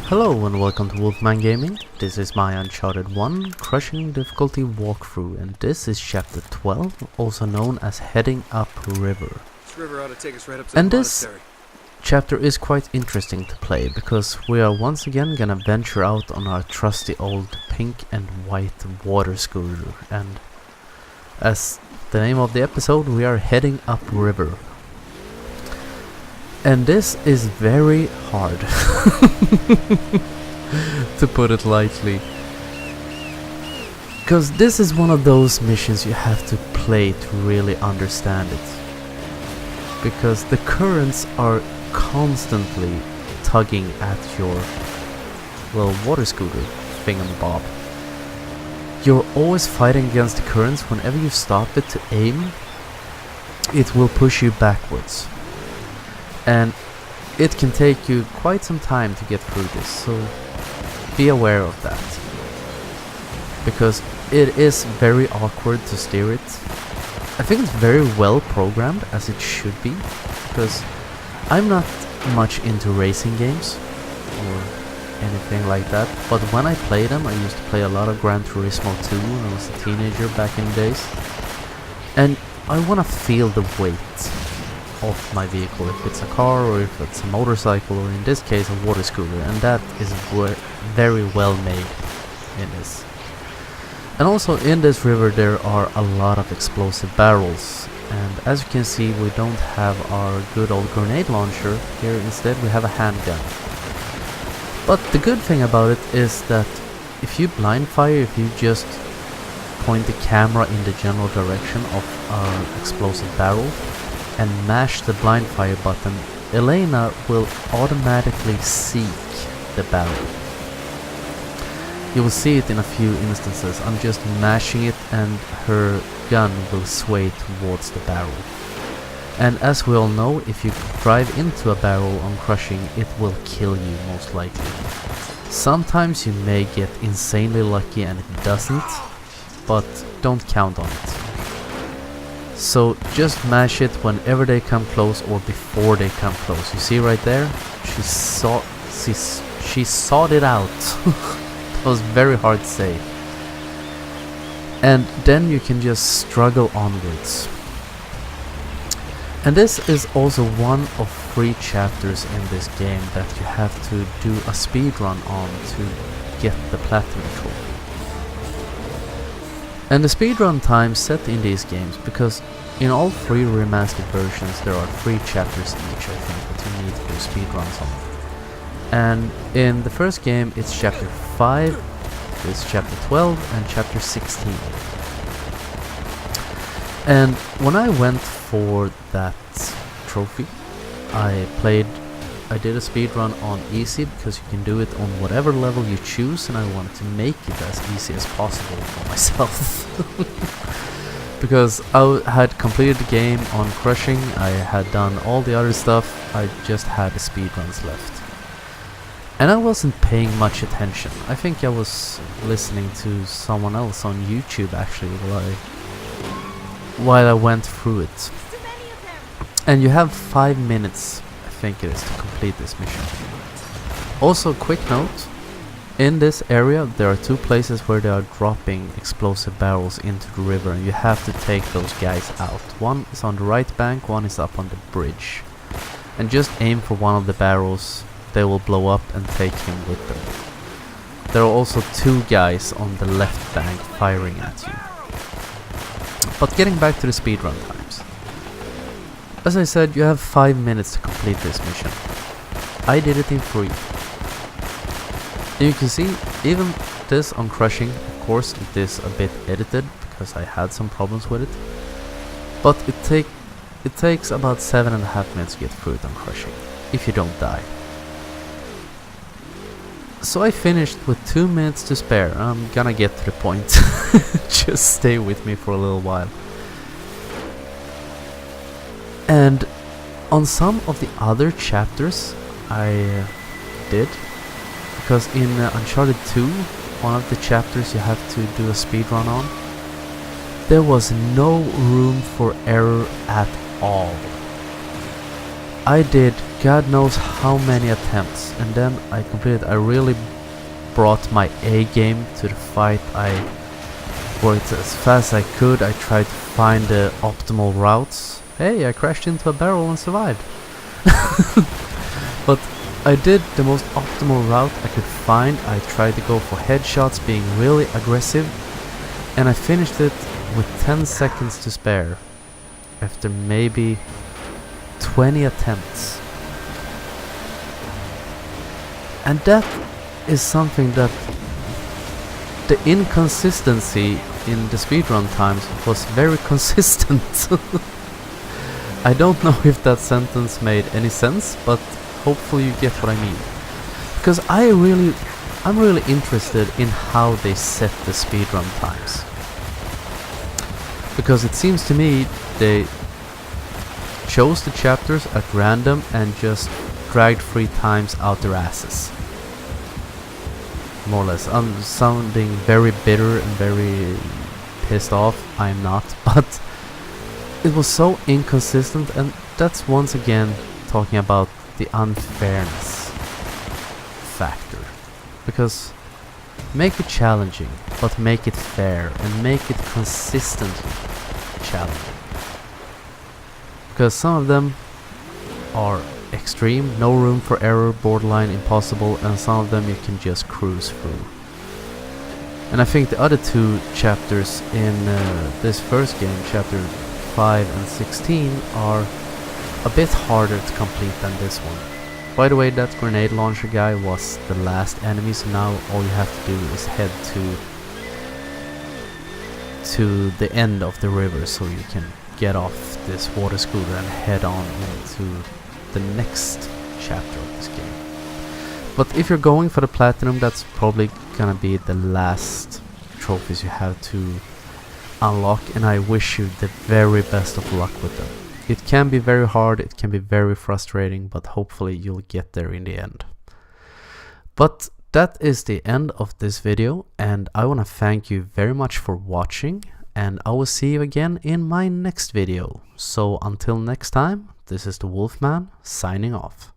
Hello and welcome to Wolfman Gaming. This is my Uncharted 1 Crushing Difficulty walkthrough, and this is chapter 12, also known as Heading Up River. This river ought to take us right up to And the this monastery. chapter is quite interesting to play, because we are once again gonna venture out on our trusty old pink and white water scooter, and as the name of the episode, we are heading up river. And this is very hard, to put it lightly. Because this is one of those missions you have to play to really understand it. Because the currents are constantly tugging at your, well, water scooter thingamabob. You're always fighting against the currents. Whenever you stop it to aim, it will push you backwards. And it can take you quite some time to get through this, so be aware of that. Because it is very awkward to steer it. I think it's very well programmed, as it should be, because I'm not much into racing games or anything like that, but when I play them, I used to play a lot of Gran Turismo 2 when I was a teenager back in the days. And I want to feel the weight of my vehicle, if it's a car or if it's a motorcycle, or in this case a water scooter, and that is very well made in this. And also in this river there are a lot of explosive barrels, and as you can see, we don't have our good old grenade launcher here. Instead we have a handgun. But the good thing about it is that if you blind fire, if you just point the camera in the general direction of our explosive barrel and mash the blind fire button, Elena will automatically seek the barrel. You will see it in a few instances. I'm just mashing it and her gun will sway towards the barrel. And as we all know, if you drive into a barrel on crushing, it will kill you most likely. Sometimes you may get insanely lucky and it doesn't, but don't count on it. So just mash it whenever they come close or before they come close. You see right there? She sawed it out. It was very hard to say. And then you can just struggle onwards. And this is also one of 3 chapters in this game that you have to do a speedrun on to get the platinum trophy. And the speedrun time set in these games, because in all 3 remastered versions there are 3 chapters each, I think, that you need to do speedruns on. And in the first game it's chapter 5, it's chapter 12 and chapter 16. And when I went for that trophy, I did a speedrun on easy, because you can do it on whatever level you choose, and I wanted to make it as easy as possible for myself. Because I had completed the game on crushing, I had done all the other stuff, I just had the speedruns left. And I wasn't paying much attention. I think I was listening to someone else on YouTube actually while I went through it. And you have 5 minutes, I think it is, to complete this mission. Also, quick note, in this area there are 2 places where they are dropping explosive barrels into the river, and you have to take those guys out. One is on the right bank, one is up on the bridge. And just aim for one of the barrels, they will blow up and take him with them. There are also 2 guys on the left bank firing at you. But getting back to the speedrun times. As I said, you have 5 minutes to complete this mission. I did it in 3. And you can see, even this on crushing, of course it is a bit edited, because I had some problems with it. But it takes about 7.5 minutes to get through it on crushing, if you don't die. So I finished with 2 minutes to spare. I'm gonna get to the point. Just stay with me for a little while. And on some of the other chapters I did, because in Uncharted 2, one of the chapters you have to do a speedrun on, there was no room for error at all. I did God knows how many attempts, and then I completed. I really brought my A game to the fight. I worked as fast as I could. I tried to find the optimal routes. Hey, I crashed into a barrel and survived. But I did the most optimal route I could find. I tried to go for headshots, being really aggressive, and I finished it with 10 seconds to spare after maybe 20 attempts. And that is something that the inconsistency in the speedrun times was very consistent. I don't know if that sentence made any sense, but hopefully you get what I mean. Because I'm really interested in how they set the speedrun times. Because it seems to me they chose the chapters at random and just dragged 3 times out their asses. More or less. I'm sounding very bitter and very pissed off. I'm not, but it was so inconsistent, and that's once again talking about the unfairness factor. Because make it challenging, but make it fair and make it consistently challenging. Because some of them are extreme, no room for error, borderline impossible, and some of them you can just cruise through. And I think the other 2 chapters in this first game, chapter 5 and 16, are a bit harder to complete than this one. By the way, that grenade launcher guy was the last enemy, so now all you have to do is head to the end of the river so you can get off this water scooter and head on into the next chapter of this game. But if you're going for the platinum, that's probably gonna be the last trophies you have to unlock, and I wish you the very best of luck with them. It can be very hard, it can be very frustrating, but hopefully you'll get there in the end. But that is the end of this video, and I want to thank you very much for watching, and I will see you again in my next video. So until next time, this is the Wolfman signing off.